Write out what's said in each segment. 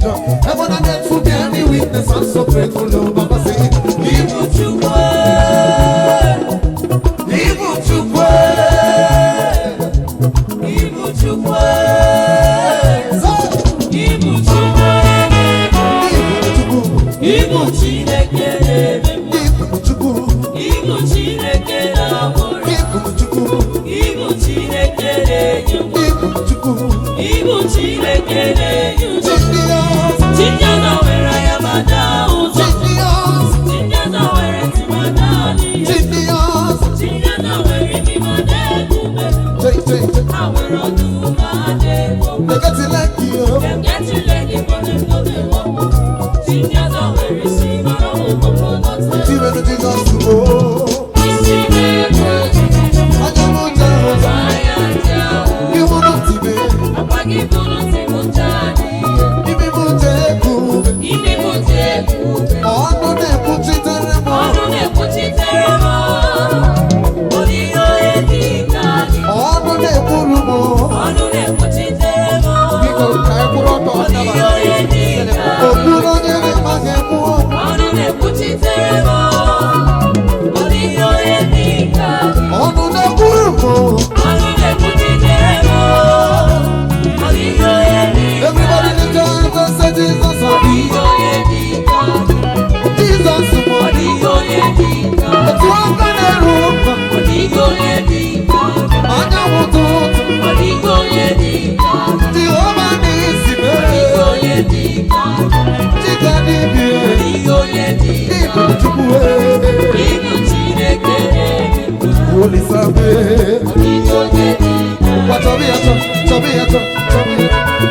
joy. Heaven and earth will bear me witness. I'm so grateful, Lord. Baba say, Ibu chukwe, Ibu chukwe, Ibu chukwe, Ibu chukwe, Ibu Chineke, Ibu chukwu, Ibu Chineke na amore, Ibu chukwu, Ibu Chineke na-enye nwa, Ibu chukwu, Ibu Chineke na-enye udo. Genius, Chinyana were ya mada ụzọ, genius, Chinyana were timada n'ihe, genius. Chinyana were imi mada ekume, ha were ọdụm ada ekpokpo. They got it like you. Dem get ilegi but dem no dey work. Chinyana were isi mara ụkpụrụ n'ọtụ. Jesus, Jesus, oh. Isi na-ego Anyamuja, anya ndị ahụ, you will not see me. akwa gị bụrụ ntị m ncha n'ihe. Imi muje kube. Imi m dị ebube, Ọnụ na-ekwuchitere m. ọrụ na-ekwuchitere m. Odiyo edi ka gị, Ọnụ na-ekwuru m. ọrụ na-ekwuchitere m. Biko ka e kwuru ọtọ Odiyo ọdaba. edi ka gị, Okpuru onye na-amaghị ekwu. ọrụ na-ekwuchitere m. Odiyo edi ka gị, Ọnụ na-ekwuru m. ọrụ na-ekwuchitere m. Odiyo edi ka Everybody gị, lift your hands and say Jesus, oh. odiyo edi ka gị, Jesus, oh. odiyo edi ka gị, Otu aka na-eru mba. odiyo edi ka gị, Anyanwụ ụtụtụ. odiyo edi ka gị, Jehova n'isi mere. odiyo edi ka gị, Chika dibịa. odiyo edi ka Ibu gị. Chukwu, eh. Ibu Chineke na-enye nwa, Olisa mee. odiyo edi ka gị. Wa chọbi ya chọ, chọbi ya chọ, chọbi ya chọ.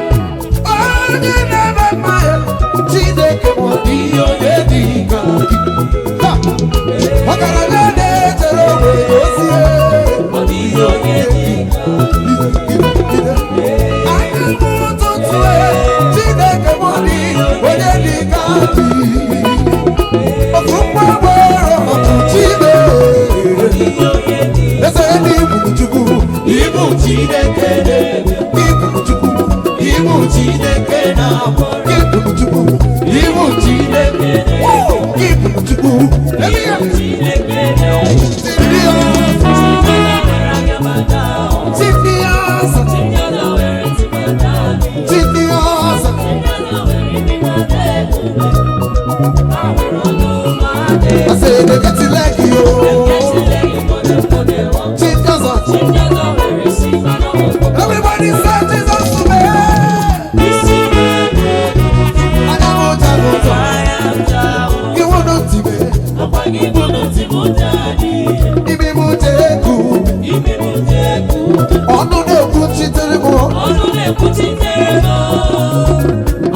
Onye na-eme mmanya, Chineke ma ọ dị onye dị ka gị. Ha! Ọgaranya na-echere onwe ya ozie. Odiyo edi ka gị. Anyị bụ ụtụtụ Chineke ma ọ dị onye dị ka gị. Ofu mgbanwe ọkụ Chineke. Odiyo edi Eze ndị Ibu Chukwu. Ibu Chineke na-enye, Ibu Chukwu. Ibu Chineke na-amụrụ, Ibu Chukwu. Ibu Chineke na-enye, Woo! Ibu Chukwu. Elia. Ibu Chineke na-enye. Serious. Chinyana were anya mada ụzọ, Serious. Chinyana were timada n'ihe, Serious. Chinyana were imi mada ekume, ha were ọdụm ada I ekpokpo. say they get it like you. Dem get ilegi but dem no dey work. Jesus. Chinyana were isi mara ụkpụrụ. Everybody say Jesus to me. Isi na-ego Anyamuja n'ụzọ. anya ndị ahụ, You will not see me. akwa gị bụrụ ntị m ncha n'ihe. Imi muje kube. Imi m dị ebube, Ọnụ na-ekwuchitere m. ọrụ na-ekwuchitere m.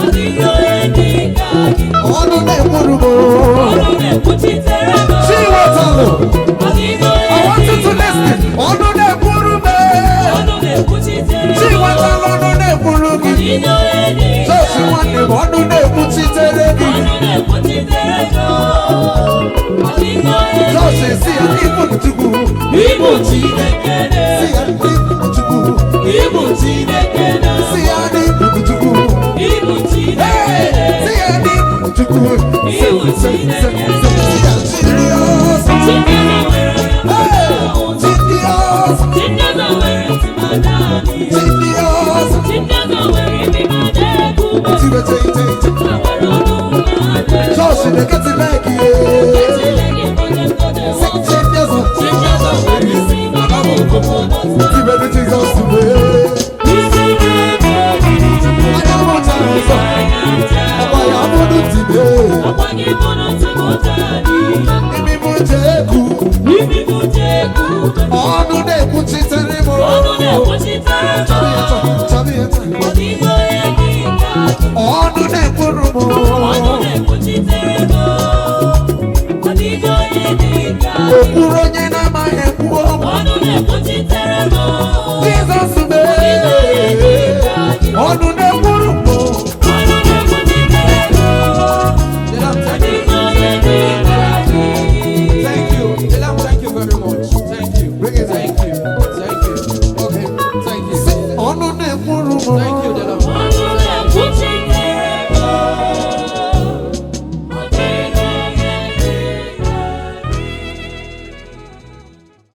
Odiyo edi ka gị, Ọnụ na-ekwuru m. ọrụ na-ekwuchitere m. Chiwetalụ. Odiyo I want you edi to ka listen. gị, Ọnụ na-ekwuru m. ọrụ na-ekwuchitere m. Chiwetalụ ọnụ na-ekwuru gị. Odiyo edi ka Chọọchị gị, nwanne m ọnụ na-ekwuchitere gị. ọrụ na-ekwuchitere m. Odiyo edi Chọọchị si ya Ibu Chukwu. Ibu Chineke Si na-enye, ya Ibu Chukwu. Ibu Chineke Si na-amụrụ, ya Ibu Chukwu. Ibu Chineke Hey! na-enye. Si ya Ibu Chukwu. Ibu Chineke na-enye. Si ya Serious. Chinyana were anya mada ụzọ, Serious. Chinyana were timada n'ihe, Serious. Chinyana were imi mada ekume, Tibe, tibe, tibe, tibe. ha were ọdụm ada ekpokpo. Chọọchị na-eketi like you. Etilegi but dem no dey work. Serious. Chinyana were isi mara ụkpụrụ n'ọtụ. Tibe dị Jesus to me. Isi na-ego Anyamuja n'ụzọ. anya ndị Ọkwa ahụ, ya bụrụ tibe. akwa gị bụrụ ntị m ncha n'ihe. Imi muje kube. Imi m dị ebube, Ọnụ na-ekwuchitere m. ọrụ na-ekwuchitere m. Chọbi ya chọ, chọbi ya chọ. Odiyo edi ka gị, Ọnụ na-ekwuru m. ọrụ na-ekwuchitere m. Odiyo edi ka gị, Okpuru onye na-amaghị ekwu okwu. ọrụ na-ekwuchitere m.